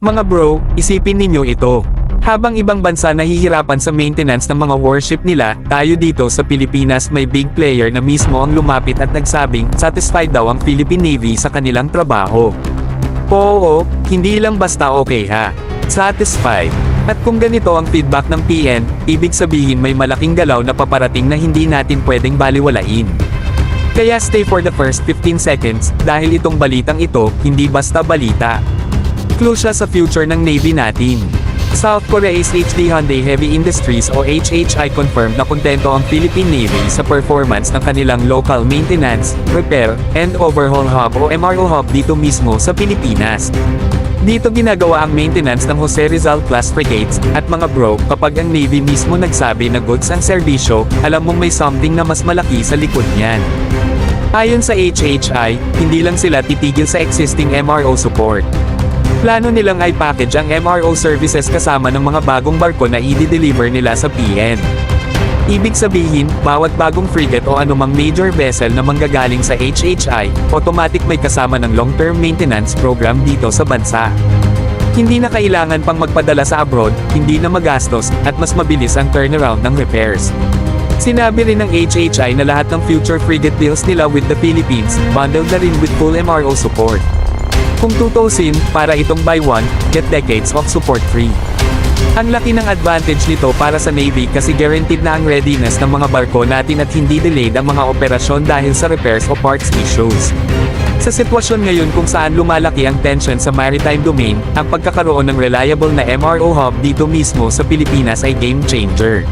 Mga bro, isipin ninyo ito. Habang ibang bansa nahihirapan sa maintenance ng mga warship nila, tayo dito sa Pilipinas may big player na mismo ang lumapit at nagsabing satisfied daw ang Philippine Navy sa kanilang trabaho. Oo, hindi lang basta okay ha. Satisfied. At kung ganito ang feedback ng PN, ibig sabihin may malaking galaw na paparating na hindi natin pwedeng baliwalain. Kaya stay for the first 15 seconds, dahil itong balitang ito, hindi basta balita. Clue siya sa future ng Navy natin. South Korea's HD Hyundai Heavy Industries o HHI confirmed na kontento ang Philippine Navy sa performance ng kanilang local maintenance, repair, and overhaul hub o MRO hub dito mismo sa Pilipinas. Dito ginagawa ang maintenance ng Jose Rizal class frigates, at mga bro, kapag ang Navy mismo nagsabi na goods ang serbisyo, alam mong may something na mas malaki sa likod niyan. Ayon sa HHI, hindi lang sila titigil sa existing MRO support. Plano nilang i-package ang MRO services kasama ng mga bagong barko na i-deliver nila sa PN. Ibig sabihin, bawat bagong frigate o anumang major vessel na manggagaling sa HHI, automatic may kasama ng long-term maintenance program dito sa bansa. Hindi na kailangan pang magpadala sa abroad, hindi na magastos, at mas mabilis ang turnaround ng repairs. Sinabi rin ng HHI na lahat ng future frigate deals nila with the Philippines, bundled na rin with full MRO support. Kung tutusin, para itong buy one, get decades of support free. Ang laki ng advantage nito para sa Navy kasi guaranteed na ang readiness ng mga barko natin at hindi delayed ang mga operasyon dahil sa repairs o parts issues. Sa sitwasyon ngayon kung saan lumalaki ang tension sa maritime domain, ang pagkakaroon ng reliable na MRO hub dito mismo sa Pilipinas ay game changer.